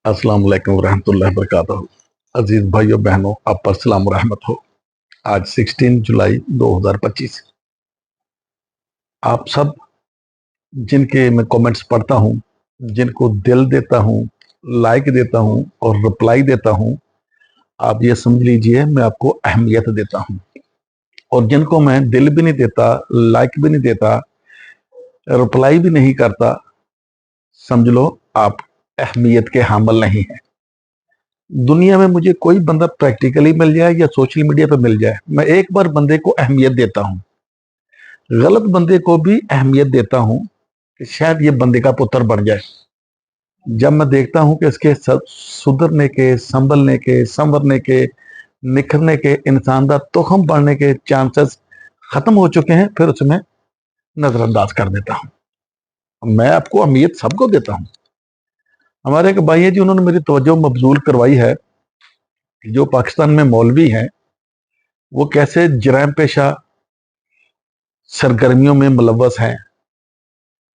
अस्सलाम वालेकुम रहमतुल्लाहि व बरकातहू। अजीज भाइयों बहनों, आप पर सलाम रहमत हो। आज 16 जुलाई 2025। आप सब जिनके मैं कमेंट्स पढ़ता हूँ, जिनको दिल देता हूँ, लाइक देता हूँ और रिप्लाई देता हूँ, आप ये समझ लीजिए मैं आपको अहमियत देता हूँ। और जिनको मैं दिल भी नहीं देता, लाइक भी नहीं देता, रिप्लाई भी नहीं करता, समझ लो आप अहमियत के हामिल नहीं हैं। दुनिया में मुझे कोई बंदा प्रैक्टिकली मिल जाए या सोशल मीडिया पे मिल जाए, मैं एक बार बंदे को अहमियत देता हूँ, गलत बंदे को भी अहमियत देता हूँ कि शायद ये बंदे का पुत्र बन जाए। जब मैं देखता हूँ कि इसके सुधरने के, संभलने के, संवरने के, निखरने के, इंसान का तुखम बनने के चांसेस खत्म हो चुके हैं, फिर उसमें नजरअंदाज कर देता हूँ। मैं आपको अहमियत सबको देता हूँ। हमारे एक भाई है जी, उन्होंने मेरी तवज्जो मबजूल करवाई है, जो पाकिस्तान में मौलवी हैं, वो कैसे जराइम पेशा सरगर्मियों में मुलव्वस हैं,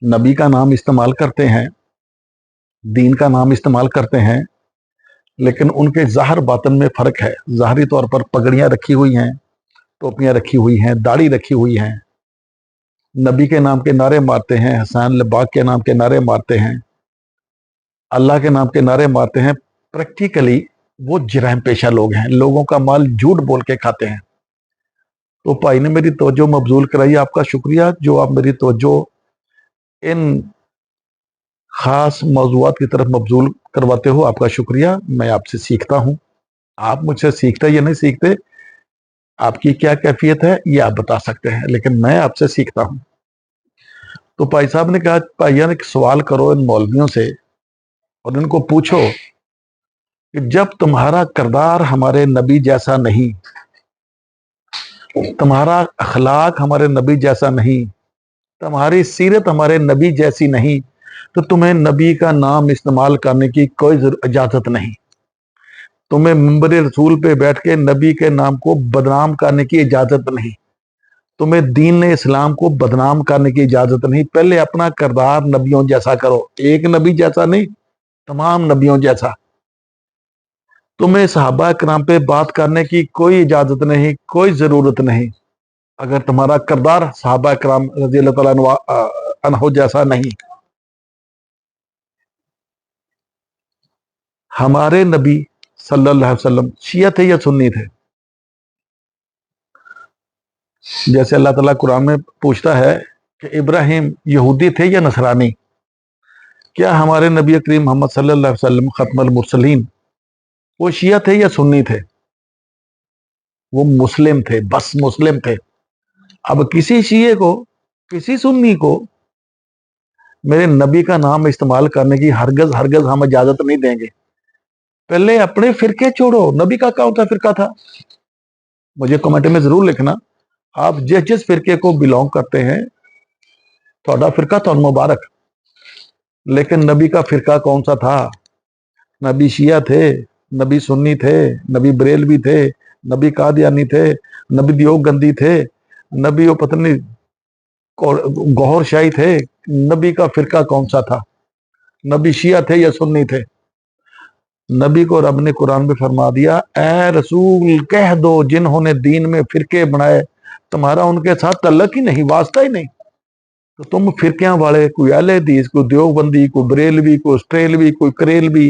नबी का नाम इस्तेमाल करते हैं, दीन का नाम इस्तेमाल करते हैं, लेकिन उनके ज़ाहिर बातन में फ़र्क है। ज़ाहरी तौर पर पगड़ियाँ रखी हुई हैं, टोपियाँ रखी हुई हैं, दाढ़ी रखी हुई हैं, नबी के नाम के नारे मारते हैं, हसन लबाग के नाम के नारे मारते हैं, अल्लाह के नाम के नारे मारते हैं। प्रैक्टिकली वो जराइम पेशा लोग हैं, लोगों का माल झूठ बोल के खाते हैं। तो भाई ने मेरी तवज्जो मबजूल कराई, आपका शुक्रिया जो आप मेरी तवज्जो इन खास मौजूआत की तरफ मबजूल करवाते हो। आपका शुक्रिया। मैं आपसे सीखता हूँ, आप मुझसे सीखते या नहीं सीखते, आपकी क्या कैफियत है ये आप बता सकते हैं, लेकिन मैं आपसे सीखता हूँ। तो भाई साहब ने कहा, भाइया एक सवाल करो इन मौलवियों से और इनको पूछो कि जब तुम्हारा किरदार हमारे नबी जैसा नहीं, तुम्हारा अखलाक हमारे नबी जैसा नहीं, तुम्हारी सीरत हमारे नबी जैसी नहीं, तो तुम्हें नबी का नाम इस्तेमाल करने की कोई इजाजत नहीं। तुम्हें मिंबर रसूल पे बैठ के नबी के नाम को बदनाम करने की इजाजत नहीं। तुम्हें दीन इस्लाम को बदनाम करने की इजाजत नहीं। पहले अपना किरदार नबियों जैसा करो, एक नबी जैसा नहीं, तमाम नबियों जैसा। तुम्हें सहाबा कराम पे बात करने की कोई इजाजत नहीं, कोई जरूरत नहीं, अगर तुम्हारा किरदार सहाबा कराम रज़ी अल्लाह तआला अन्हु जैसा नहीं। हमारे नबी सल्लल्लाहु अलैहि वसल्लम शिया थे या सुन्नी थे? जैसे अल्लाह ताला कुरान में पूछता है कि इब्राहिम यहूदी थे या नसरानी, क्या हमारे नबी करीम मोहम्मद सल्लल्लाहु अलैहि वसल्लम खत्मुल मुरसलीन वो शिया थे या सुन्नी थे? वो मुस्लिम थे, बस मुस्लिम थे। अब किसी शिये को, किसी सुन्नी को मेरे नबी का नाम इस्तेमाल करने की हरगज हरगज हम इजाजत नहीं देंगे। पहले अपने फिरके छोड़ो, नबी का कौन सा फिरका था? मुझे कमेंट में जरूर लिखना, आप जिस जिस फिरके को बिलोंग करते हैं, थोड़ा फिरका तो मुबारक, लेकिन नबी का फिरका कौन सा था? नबी शिया थे, नबी सुन्नी थे, नबी बरेलवी थे, नबी कादियानी थे, नबी दियोबंदी थे, नबी वो पत्नी गौहर शाही थे। नबी का फिरका कौन सा था? नबी शिया थे या सुन्नी थे? नबी को रब ने कुरान में फरमा दिया, ए रसूल कह दो जिन्होंने दीन में फिरके बनाए, तुम्हारा उनके साथ तल्लक ही नहीं, वास्ता ही नहीं। तो तुम फिरकियां वाले, कोई अहले हदीस, कोई देवबंदी, कोई बरेलवी, कोई ऑस्ट्रेलवी, कोई करेलवी,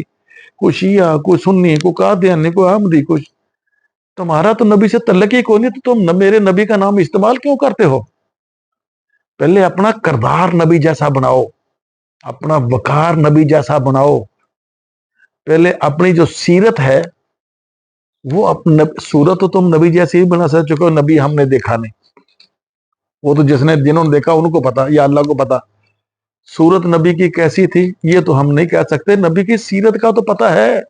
कोई शिया, कोई सुन्नी, कोई कादियानी, कोई अहमदी, कोई, तुम्हारा तो नबी से तल्लक ही कोई नहीं, तो तुम मेरे नबी का नाम इस्तेमाल क्यों करते हो? पहले अपना किरदार नबी जैसा बनाओ, अपना वकार नबी जैसा बनाओ। पहले अपनी जो सीरत है वो अपने, सूरत तो तुम नबी जैसे ही बना सकते हो, नबी हमने देखा नहीं, वो तो जिन्होंने देखा उनको पता या अल्लाह को पता। सूरत नबी की कैसी थी ये तो हम नहीं कह सकते, नबी की सीरत का तो पता है।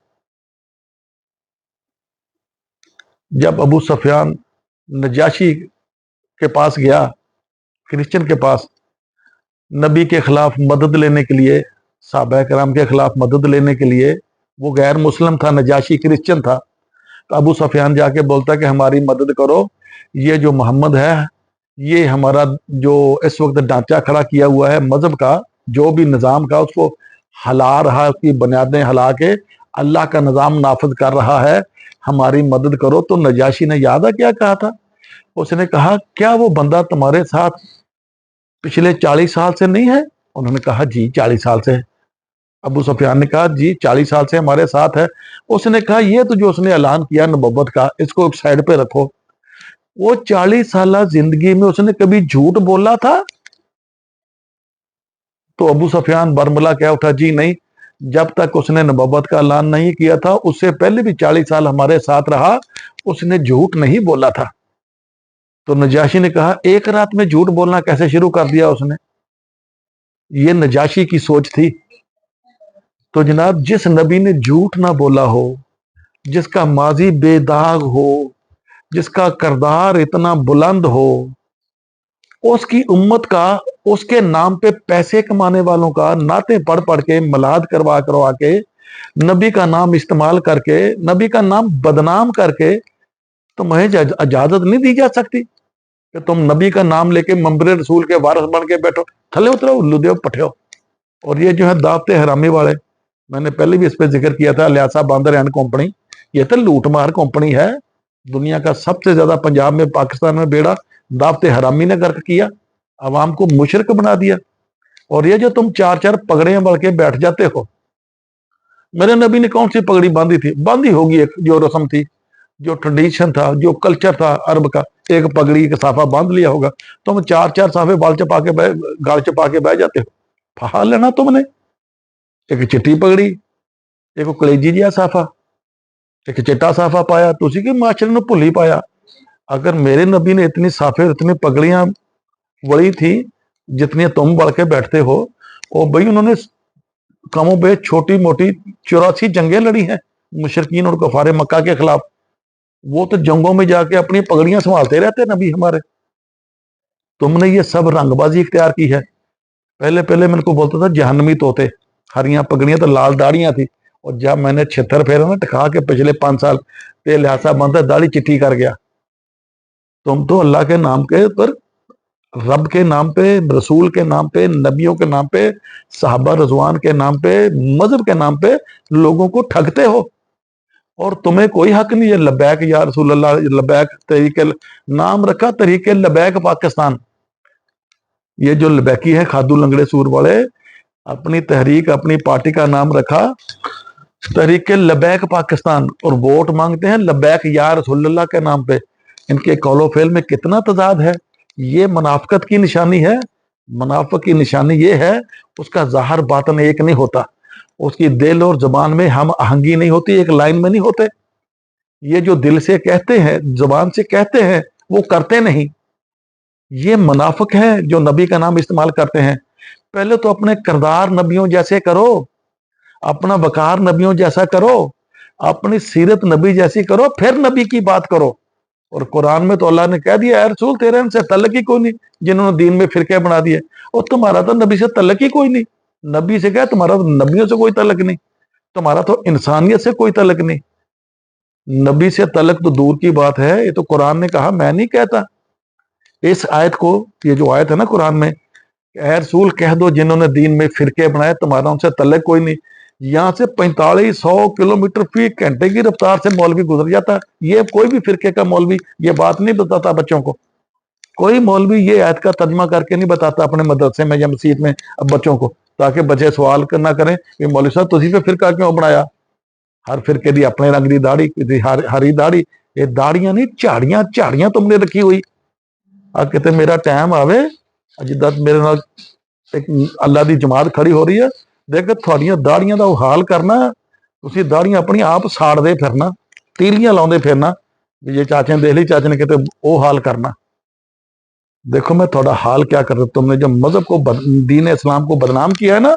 जब अबू सुफियान नजाशी के पास गया, क्रिश्चियन के पास, नबी के खिलाफ मदद लेने के लिए, सहाबा कराम के खिलाफ मदद लेने के लिए, वो गैर मुस्लिम था, नजाशी क्रिश्चियन था। तो अबू सुफियान जाके बोलता कि हमारी मदद करो, ये जो मोहम्मद है, ये हमारा जो इस वक्त ढांचा खड़ा किया हुआ है मजहब का, जो भी निज़ाम का, उसको हला रहा है, उसकी बुनियादें हला के اللہ کا نظام نافذ کر رہا ہے, ہماری مدد کرو. تو نجاشی نے یاد ہے کیا کہا تھا؟ اس نے کہا کیا وہ بندہ تمہارے ساتھ پچھلے 40 سال سے نہیں ہے؟ انہوں نے کہا جی 40 سال سے ہے. ابو سفیان نے کہا جی 40 سال سے ہمارے ساتھ ہے. اس نے کہا یہ تو جو اس نے اعلان کیا نبوت کا, اس کو ایک سائڈ پہ رکھو. وہ 40 سالہ زندگی میں اس نے کبھی جھوٹ بولا تھا؟ تو ابو سفیان برملا کیا اٹھا, جی نہیں, جب تک اس نے نبوت کا اعلان نہیں کیا تھا اس سے پہلے بھی 40 سال ہمارے ساتھ رہا, اس نے جھوٹ نہیں بولا تھا. تو نجاشی نے کہا ایک رات میں جھوٹ بولنا کیسے شروع کر دیا اس نے؟ یہ نجاشی کی سوچ تھی. تو جناب جس نبی نے جھوٹ نہ بولا ہو, جس کا ماضی بے داغ ہو, جس کا کردار اتنا بلند ہو, اس کی امت کا, اس کے نام پہ پیسے کمانے والوں کا نعتیں پڑھ پڑھ کے, ملاد کروا کے, نبی کا نام استعمال کر کے, نبی کا نام بدنام کر کے تمہیں اجازت نہیں دی جا سکتی کہ تم نبی کا نام لے کے منبر رسول کے وارث بن کے بیٹھو. تھلے اترو لدیو پٹھو. اور یہ جو ہے دعوت حرامی والے, میں نے پہلے بھی اس پہ ذکر کیا تھا, لیاسا باندر اینڈ کمپنی, یہ تو لوٹ مار کمپنی ہے. دنیا کا سب سے زیادہ پنجاب میں, پاکستان میں بیڑا دعوت حرامی نے غرق کیا, عوام کو مشرک بنا دیا. اور یہ جو تم 4 پگڑیاں بڑھ کے بیٹھ جاتے ہو, میرے نبی نے کون سی پگڑی باندھی تھی؟ باندھی ہوگی ایک جو رسم تھی, جو ٹریڈیشن تھا, جو کلچر تھا عرب کا, ایک پگڑی کا صافہ باندھ لیا ہوگا. تم 4 صافے بال چپا کے گال چپا کے بہ جاتے ہو. پھا لینا تم نے, ایک چٹی پگڑی, ایک کلیجی جہا صافہ, ایک چٹا صافہ پایا, تسی کے معاشرے نے بھلی پایا. اگر میرے نبی نے اتنی صافے, اتنی پگڑیاں وڑی تھی جتنی تم بڑھ کے بیٹھتے ہو, اور بھائی انہوں نے کم و بیش چھوٹی موٹی 84 جنگیں لڑی ہیں مشرکین اور کفار مکہ کے خلاف. وہ تو جنگوں میں جا کے اپنی پگڑیاں سنبھالتے رہتے نبی ہمارے. تم نے یہ سب رنگ بازی اختیار کی ہے. پہلے میں ان کو بولتا تھا جہنمی طوطے, ہریاں پگڑیاں تو لال داڑیاں تھی. اور جب میں نے 76 پھیرا نا ٹکا کے پچھلے 5 سال, تے لہٰذا بندہ داڑھی چٹھی کر گیا. تم تو اللہ کے نام کے پر, رب کے نام پہ, رسول کے نام پہ, نبیوں کے نام پہ, صحابہ رضوان کے نام پہ, مذہب کے نام پہ لوگوں کو ٹھگتے ہو. اور تمہیں کوئی حق نہیں ہے لبیک یا رسول اللہ, لبیک طریق نام رکھا, طریق لبیک پاکستان. یہ جو لبیکی ہے خادو لنگڑے سور والے, اپنی تحریک, اپنی پارٹی کا نام رکھا تحریک لبیک پاکستان, اور ووٹ مانگتے ہیں لبیک یا رسول اللہ کے نام پہ. ان کے قول و فعل میں کتنا تضاد ہے. یہ منافقت کی نشانی ہے. منافق کی نشانی یہ ہے, اس کا ظاہر باطن ایک نہیں ہوتا, اس کی دل اور زبان میں ہم آہنگی نہیں ہوتی, ایک لائن میں نہیں ہوتے. یہ جو دل سے کہتے ہیں, زبان سے کہتے ہیں, وہ کرتے نہیں. یہ منافق ہیں جو نبی کا نام استعمال کرتے ہیں. پہلے تو اپنے کردار نبیوں جیسے کرو, اپنا وقار نبیوں جیسا کرو, اپنی سیرت نبی جیسی کرو, پھر نبی کی بات کرو. اور قرآن میں تو اللہ نے کہہ دیا, اے رسول تیرے ان سے تعلق ہی کوئی نہیں جنہوں نے دین میں فرقے بنا دیے. اور تمہارا تو نبی سے تعلق ہی کوئی نہیں. نبی سے کہا تمہارا تو نبیوں سے کوئی تعلق نہیں, تمہارا تو انسانیت سے کوئی تعلق نہیں. نبی سے تعلق تو دور کی بات ہے, یہ تو قرآن نے کہا, میں نہیں کہتا. اس آیت کو, یہ جو آیت ہے نا قرآن میں, اے رسول کہہ دو جنہوں نے دین میں فرقے بنائے تمہارا ان سے تعلق کوئی نہیں. یہاں سے 4500 کلومیٹر فی گھنٹے کی رفتار سے مولوی گزر جاتا ہے. یہ کوئی بھی فرقے کا مولوی یہ بات نہیں بتاتا بچوں کو. کوئی مولوی یہ آیت کا ترجمہ کر کے نہیں بتاتا اپنے مدرسے میں یا مسجد میں بچوں کو, تاکہ بچے سوال نہ کریں کہ مولوی صاحب تسی پہ فرقہ کیوں بنایا. ہر فرقے دی اپنے رنگ دی داڑھی, ہری داڑھی. یہ داڑیاں نہیں, جھاڑیاں تم نے رکھی ہوئی. کہتے میرا ٹائم آوے جدہ میرے نال ایک اللہ دی جماعت کھڑی ہو رہی ہے, دیکھ تھوڑیاں داڑیاں دا حال کرنا, تسی داڑیاں اپنی آپ ساڑ دے پھرنا, تیلیاں لاؤں دے پھرنا. یہ چاچے نے دیکھ لی, چاچے نے کہتے وہ حال کرنا. دیکھو میں تھوڑا حال کیا کر رہا, تم نے جو مذہب کو, دین اسلام کو بدنام کیا ہے نا,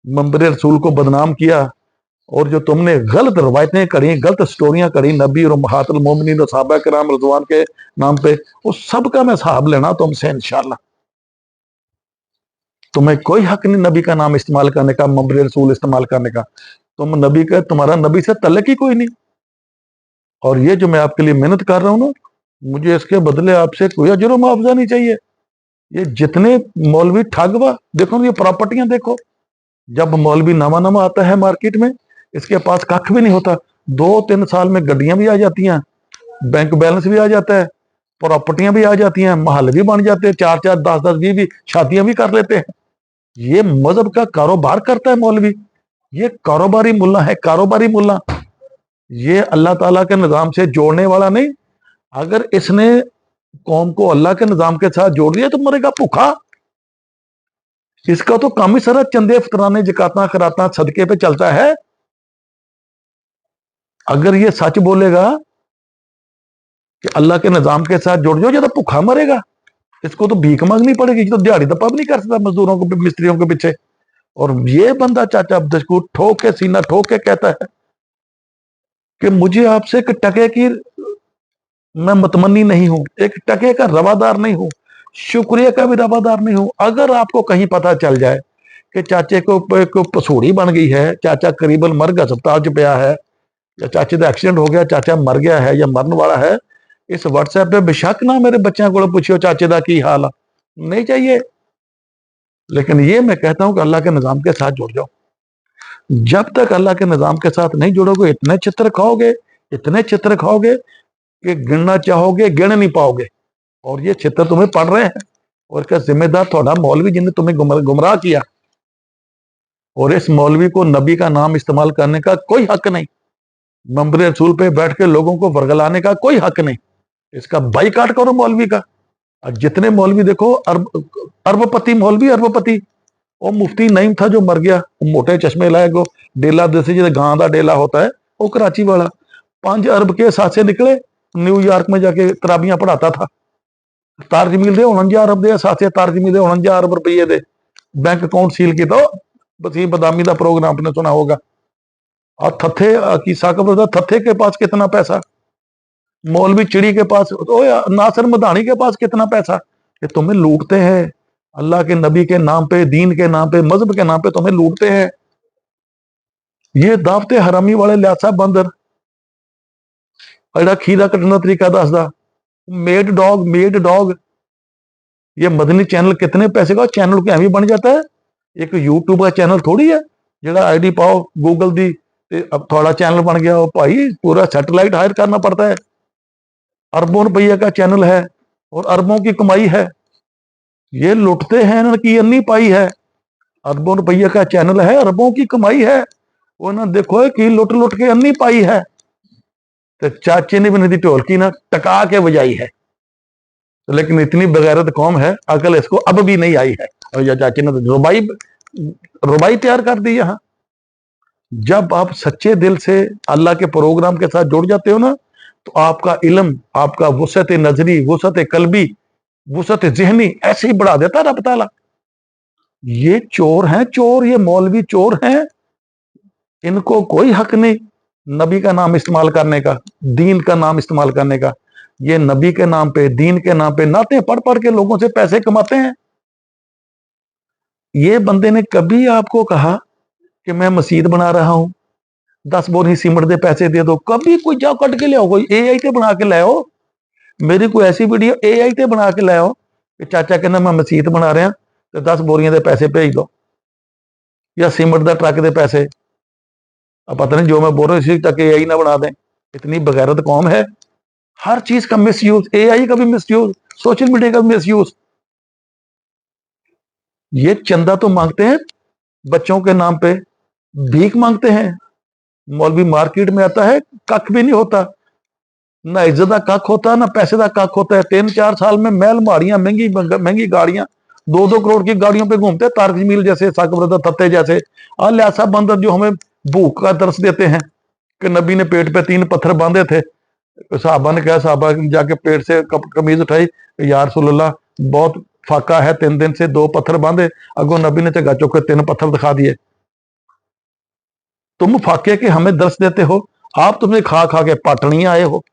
منبر رسول کو بدنام کیا, اور جو تم نے غلط روایتیں کری, غلط سٹوریاں کری نبی اور امہات المومنین اور صحابہ کرام رضوان کے نام پہ, وہ سب کا میں حساب لینا تم سے انشاءاللہ. تمہیں کوئی حق نہیں نبی کا نام استعمال کرنے کا, منبر رسول استعمال کرنے کا. تم نبی کا, تمہارا نبی سے تعلق ہی کوئی نہیں. اور یہ جو میں آپ کے لیے محنت کر رہا ہوں نا, مجھے اس کے بدلے آپ سے کوئی اجر و معاوضہ نہیں چاہیے. یہ جتنے مولوی ٹھگ ہوا, دیکھو یہ پراپرٹیاں دیکھو. جب مولوی نواں آتا ہے مارکیٹ میں, इसके पास कख भी नहीं होता। 2-3 साल में गड्डियां भी आ जाती हैं, बैंक बैलेंस भी आ जाता है, प्रॉपर्टियां भी आ जाती हैं, महल भी बन जाते हैं, 4-4, 10-10, 20 शादियां भी कर लेते हैं। ये मजहब का कारोबार करता है मौलवी। ये कारोबारी मुल्ला है, कारोबारी मुल्ला। ये अल्लाह ताला के निजाम से जोड़ने वाला नहीं। अगर इसने कौम को अल्लाह के निजाम के साथ जोड़ दिया तो मरेगा भूखा। इसका तो काम ही सारा चंदे फितराने जकाता खराता सदके पे चलता है। अगर ये सच बोलेगा कि अल्लाह के निजाम के साथ जुड़ जाओ, ये तो भूखा मरेगा। इसको तो भीख मांगनी पड़ेगी, तो दिहाड़ी दप्पा भी नहीं कर सकता मजदूरों को, मिस्त्रियों के पीछे। और ये बंदा चाचा अब्दुल शकूर ठोक के सीना ठोक के कहता है कि मुझे आपसे एक टके की मैं मतमनी नहीं हूं, एक टके का रवादार नहीं हूं, शुक्रिया का भी रवादार नहीं हूं। अगर आपको कहीं पता चल जाए कि चाचे को पसूड़ी बन गई है, चाचा करीबन मर गया, अस्पताल च पिया है, या चाचे का एक्सीडेंट हो गया, चाचा मर गया है या मरने वाला है, इस व्हाट्सएप पे बेशक ना मेरे बच्चों को पूछियो चाचे का की हाल नहीं चाहिए। लेकिन ये मैं कहता हूं कि अल्लाह के निजाम के साथ जुड़ जाओ। जब तक अल्लाह के निजाम के साथ नहीं जुड़ोगे, इतने चित्र खाओगे, इतने चित्र खाओगे कि गिनना चाहोगे गिन नहीं पाओगे। और ये चित्र तुम्हें पढ़ रहे हैं, और इसका जिम्मेदार थोड़ा मौलवी जिन्हें तुम्हें गुमराह किया। और इस मौलवी को नबी का नाम इस्तेमाल करने का कोई हक नहीं, मंबर रसूल पे बैठ के लोगों को वर्गलाने का कोई हक नहीं। इसका बाईकाट करो मौलवी का। और जितने मौलवी देखो, अरबपति मौलवी, अरबपति। वो मुफ्ती नईम था जो मर गया, मोटे चश्मे लाए गो, डेला जैसे जो गां का डेला होता है, वो कराची वाला 5 अरब के साथ से निकले, न्यूयॉर्क में जाके तराबियां पढ़ाता था। तार जमील दे 49 अरब दे साथ से, तार जमील दे 49 अरब रुपये दे बैंक अकाउंट सील किया। वसीम बदामी का प्रोग्राम आपने सुना होगा। और थथे की साकब थथे के पास कितना पैसा, मौलवी चिड़ी के पास, नासिर मदानी के पास कितना पैसा। ये तुम्हें लूटते हैं, अल्लाह के नबी के नाम पे, दीन के नाम पे, मजहब के नाम पे तुम्हें लूटते हैं। ये दावते हरामी वाले लियासा बंदर खीरा कटना तरीका दसदा, मेड डॉग। ये मदनी चैनल कितने पैसे का चैनल क्या भी बन जाता है। एक यूट्यूब का चैनल थोड़ी है जरा आईडी पाओ गूगल दी अब थोड़ा चैनल बन गया। भाई पूरा सैटेलाइट हायर करना पड़ता है। अरबों रुपये का चैनल है और अरबों की कमाई है। ये लुटते हैं, इनकी अन्नी पाई है। अरबों रुपये का चैनल है, अरबों की कमाई है। वो ना देखो कि लुट लुट के अन्नी पाई है। तो चाचे ने भी नहीं ढोलकी ना टका के बजाई है। लेकिन इतनी बगैरत कौम है, अकल इसको अब भी नहीं आई है। और या चाचे ने तो रुबाई तैयार कर दी यहाँ। जब आप सच्चे दिल से अल्लाह के प्रोग्राम के साथ जुड़ जाते हो ना, तो आपका इल्म, आपका वुसअत नजरी, वुसअत कल्बी, वुसअत ज़हनी ऐसे ही बढ़ा देता रब ताला। ये चोर हैं, चोर, ये मौलवी चोर हैं। इनको कोई हक नहीं नबी का नाम इस्तेमाल करने का, दीन का नाम इस्तेमाल करने का। ये नबी के नाम पे, दीन के नाम पे नाते पढ़ पढ़ के लोगों से पैसे कमाते हैं। ये बंदे ने कभी आपको कहा कि मैं मस्जिद बना रहा हूं, 10 बोरी सीमेंट दे पैसे दे दो? कभी कोई जाओ कट के ले आओ, कोई AI ते बना के लाओ। मेरी कोई ऐसी वीडियो AI ते बना के लाओ कि चाचा कहना मैं मस्जिद बना रहा तो 10 बोरियां दे पैसे भेज दो, या सीमेंट का ट्रक दे पैसे। अब पता नहीं जो मैं बोल रहा हूँ इसी तक AI ना बना दें। इतनी बगैरत कौम है। हर चीज का मिसयूज, AI का भी मिसयूज, सोशल मीडिया का भी मिसयूज। ये चंदा तो मांगते हैं बच्चों के नाम पे, भीख मांगते हैं। मौलवी मार्केट में आता है, कख भी नहीं होता, ना इज्जत का कख होता, ना पैसे का कख होता है। 3-4 साल में महल माड़ियां, महंगी महंगी गाड़ियां, 2-2 करोड़ की गाड़ियों पे घूमते हैं। तारक जमील जैसे, साकबर थत्ते जैसे, लियासा बंदर जो हमें भूख का दर्श देते हैं कि नबी ने पेट पे 3 पत्थर बांधे थे। साहबा ने कहा, साहबा जाके पेट से कमीज उठाई, या रसूलल्लाह बहुत फाका है, 3 दिन से 2 पत्थर बांधे। अगो नबी ने झगा चुक के 3 पत्थर दिखा दिए। तुम फाके के हमें दर्श देते हो, आप तुम्हें खा खा के पाटनियां आए हो।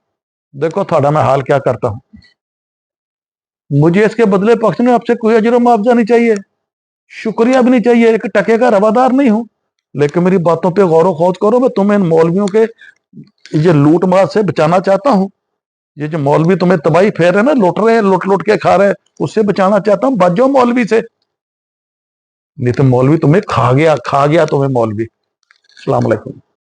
देखो थोड़ा मैं हाल क्या करता हूं। मुझे इसके बदले पक्ष में आपसे कोई अजर मुआवजा नहीं चाहिए, शुक्रिया भी नहीं चाहिए, एक टके का रवादार नहीं हूं। लेकिन मेरी बातों पे गौर खोज करो। मैं तुम्हें इन मौलवियों के ये लूट मार से बचाना चाहता हूं। ये जो मौलवी तुम्हें तबाही फेर रहे हैं ना, लुट रहे हैं, लुट लुट के खा रहे हैं, उससे बचाना चाहता हूं। बच जाओ मौलवी से, नहीं तो मौलवी तुम्हें खा गया तुम्हें मौलवी। अस्सलाम वालेकुम।